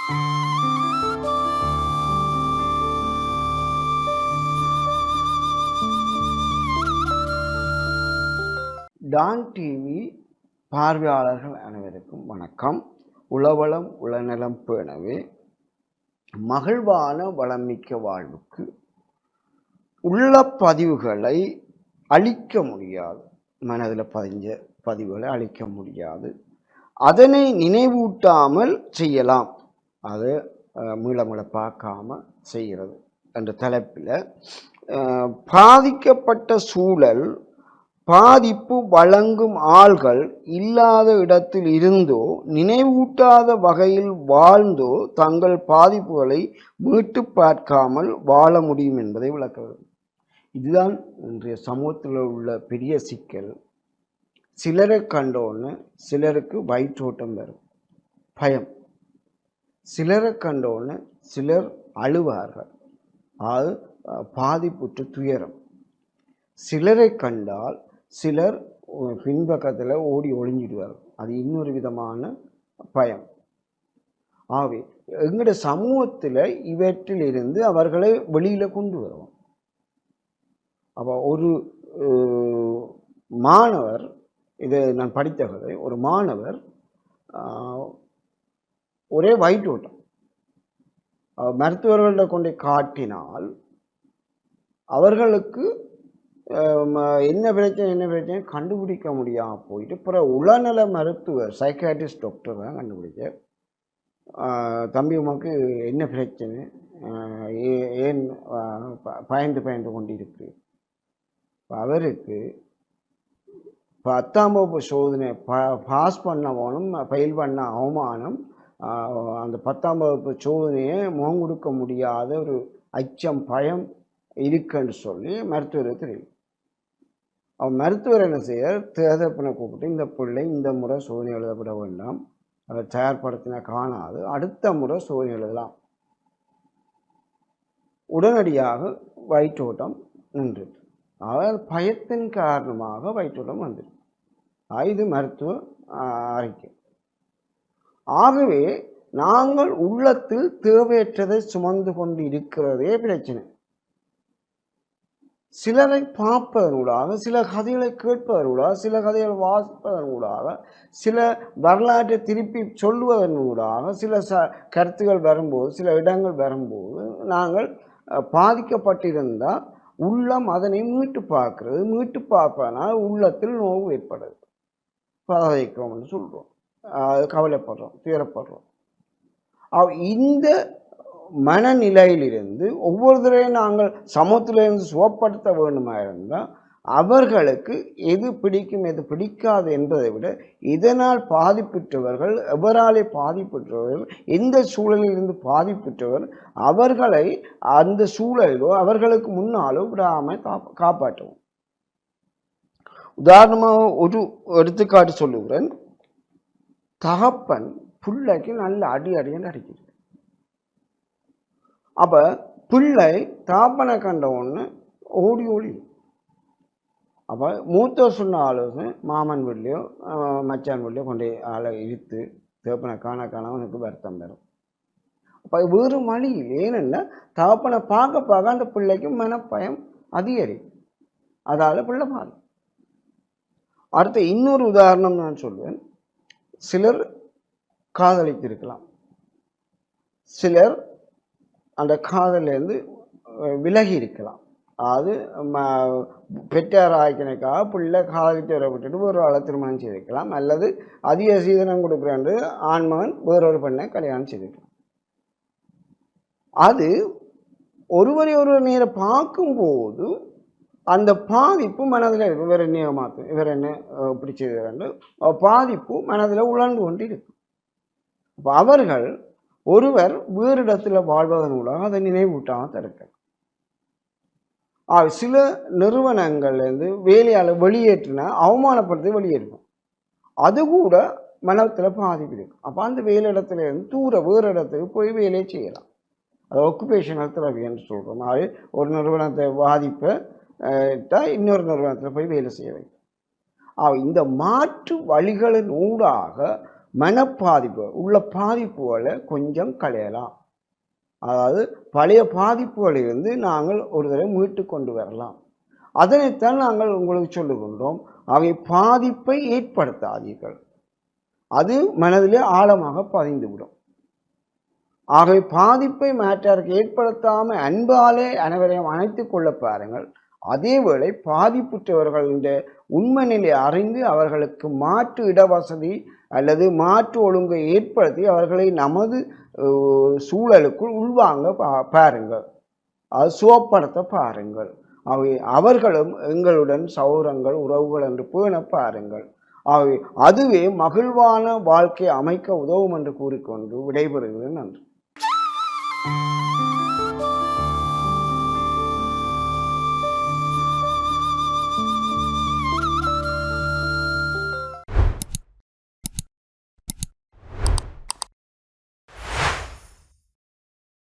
Don TV பார்வையாளர்கள் அனைவருக்கும் வணக்கம். உளவளம் உளநலம் பேணவே மகிழ்வான வளமிக்க வாழ்வுக்கு உள்ள பதிவுகளை அழிக்க முடியாது. மனதில் பதிஞ்ச பதிவுகளை அழிக்க முடியாது. அதனை நினைவூட்டாமல் செய்யலாம். அது மீள பார்க்காம செய்கிறது என்ற தலைப்பில் பாதிக்கப்பட்ட சூழல் பாதிப்பு வழங்கும் ஆள்கள் இல்லாத இடத்தில் இருந்தோ நினைவூட்டாத வகையில் வாழ்ந்தோ தங்கள் பாதிப்புகளை மீட்டு பார்க்காமல் வாழ முடியும் என்பதை விளக்க வேண்டும். இதுதான் இன்றைய சமூகத்தில் உள்ள பெரிய சிக்கல். சிலரை கண்டோன்னு சிலருக்கு வயிற்றோட்டம் வரும், பயம். சிலரை கண்டோன்னு சிலர் அழுவார்கள், அது பாதிப்புற்ற துயரம். சிலரை கண்டால் சிலர் பின்பக்கத்தில் ஓடி ஒளிஞ்சிடுவார்கள், அது இன்னொரு விதமான பயம். ஆகவே எங்களுடைய சமூகத்தில் இவற்றிலிருந்து அவர்களை வெளியில் கொண்டு வருவோம். அப்போ ஒரு மாணவர், இதை நான் படித்த கதை, ஒரு மாணவர் ஒரே வயிற்றோட்டம் மருத்துவர்கள கொண்டு காட்டினால் அவர்களுக்கு என்ன பிரச்சனை கண்டுபிடிக்க முடியாமல் போயிட்டு அப்புறம் உளநல மருத்துவர் சைக்காட்ரிஸ்ட் டாக்டர் தான் கண்டுபிடிக்க, தம்பி உமாக்கு என்ன பிரச்சனை, ஏன் பயந்து கொண்டு இருக்கு. அவருக்கு 10ஆம் வகுப்பு சோதனை பாஸ் பண்ண போனும், ஃபெயில் பண்ண அவமானம், அந்த 10ஆம் வகுப்பு சோதனையை முகம் கொடுக்க முடியாத ஒரு அச்சம், பயம் இருக்குன்னு சொல்லி மருத்துவருக்கு தெரியும். அவன் மருத்துவர் என்ன செய்ய, தேர்தப்பனை கூப்பிட்டு இந்த பிள்ளை இந்த முறை சோதனை எழுதப்பட வேண்டாம், அதை தயார்படுத்தின காணாது, அடுத்த முறை சோதனை எழுதலாம். உடனடியாக வயிற்றோட்டம் நின்று, அவர் பயத்தின் காரணமாக வயிற்றோட்டம் வந்துடும். இது மருத்துவ அறிக்கை. ஆகவே நாங்கள் உள்ளத்தில் தேவையற்றதை சுமந்து கொண்டு இருக்கிறதே பிரச்சனை. சிலரை பார்ப்பதனூடாக, சில கதைகளை கேட்பதனூடாக, சில கதைகளை வாசிப்பதனூடாக, சில வரலாற்றை திருப்பி சொல்லுவதனூடாக, சில கருத்துக்கள் வரும்போது, சில இடங்கள் வரும்போது நாங்கள் பாதிக்கப்பட்டிருந்தால் உள்ளம் அதனை மீட்டு பார்க்கிறது. மீட்டு பார்ப்பதனால் உள்ளத்தில் நோவு ஏற்படுது, பதவிக்கிறோம்னு சொல்கிறோம், கவலைப்படுறோம், துயரப்படுறோம். இந்த மனநிலையிலிருந்து ஒவ்வொருத்தரையும் நாங்கள் சமூகத்திலிருந்து சுகப்படுத்த வேண்டுமா இருந்தால் அவர்களுக்கு எது பிடிக்கும் எது பிடிக்காது என்பதை விட இதனால் பாதிப்புற்றவர்கள், எவராலே பாதிப்புற்றவர்கள், எந்த சூழலில் இருந்து பாதிப்புற்றவர், அவர்களை அந்த சூழலிலோ அவர்களுக்கு முன்னாலோ விடாமல் காப்பாற்றுவோம். உதாரணமாக ஒரு எடுத்துக்காட்டு சொல்லுகிறேன். தகப்பன் பிள்ளைக்கு நல்ல அடின்னு அடிக்கிறது. அப்போ பிள்ளை தாப்பனை கண்ட ஒன்று ஓடி ஓடி. அப்போ மூத்தவர் சொன்ன ஆலோசனை மாமன் வீட்லையோ மச்சான் வீட்லையோ கொண்டு ஆளை இழுத்து தேப்பனை காணவனுக்கு வருத்தம் பெறும். அப்போ வேறு வழியில் ஏனென்னா தகப்பனை பார்க்க அந்த பிள்ளைக்கு மனப்பயம் அதிகரிக்கும், அதால் பிள்ளை பாரு. அடுத்த இன்னொரு உதாரணம் நான் சொல்வேன். சிலர் காதலித்திருக்கலாம், சிலர் அந்த காதலேருந்து விலகி இருக்கலாம். அது பெற்றார் ஆய்க்கினைக்காக பிள்ளை காதலித்து வர விட்டுட்டு ஒரு ஆளை திருமணம் செய்திருக்கலாம், அல்லது அதிக சீதனம் கொடுக்குறாண்டு ஆண்மகன் வேறொரு பெண்ணை கல்யாணம் செய்திருக்கலாம். அது ஒருவரை நேரம் பார்க்கும்போது அந்த பாதிப்பு மனதில் இருக்கும். இவர் என்ன மாற்றும், இவர் என்ன இப்படி செய்து பாதிப்பு மனதில் உழந்து கொண்டு இருக்கும். அப்போ அவர்கள் ஒருவர் வேறு இடத்துல வாழ்வதன் மூலம் அதை நினைவூட்டாமல் தடுக்கலாம். சில நிறுவனங்கள்லேருந்து வேலையாளர் வெளியேற்றினா அவமானப்படுத்தி வெளியேறும், அது கூட மனத்தில் பாதிப்பு இருக்கும். அப்போ அந்த வேலை இடத்துல இருந்து வேறு இடத்துக்கு போய் வேலையை செய்யலாம். அது ஒக்குபேஷனல் தெரபி என்று சொல்கிறோம். அது ஒரு நிறுவனத்தை பாதிப்பை இன்னொரு நிறுவனத்தில் போய் வேலை செய்ய வைக்கும். இந்த மாற்று வழிகளின் ஊடாக மனப்பாதிப்பு உள்ள பாதிப்புகளை கொஞ்சம் களையலாம். அதாவது பழைய பாதிப்புகளிலிருந்து நாங்கள் ஒரு தடவை மீட்டு கொண்டு வரலாம். அதனைத்தான் நாங்கள் உங்களுக்கு சொல்லுகின்றோம். அவை பாதிப்பை ஏற்படுத்தாதீர்கள், அது மனதிலே ஆழமாக பதிந்துவிடும். ஆகவே பாதிப்பை மாற்றாருக்கு ஏற்படுத்தாமல் அன்பாலே அனைவரையும் அணைத்துக் கொள்ள பாருங்கள். அதேவேளை பாதிப்புற்றவர்களின் உண்மை நிலை அறிந்து அவர்களுக்கு மாற்று இடவசதி அல்லது மாற்று ஒழுங்கை ஏற்படுத்தி அவர்களை நமது சூழலுக்குள் உள்வாங்க பாருங்கள், அது சுவப்படுத்த பாருங்கள். அவை அவர்களும் எங்களுடன் சௌரங்கள் உறவுகள் என்று பேண பாருங்கள். அவை அதுவே மகிழ்வான வாழ்க்கை அமைக்க உதவும் என்று கூறிக்கொண்டு விடைபெறுகிறேன். நன்றி.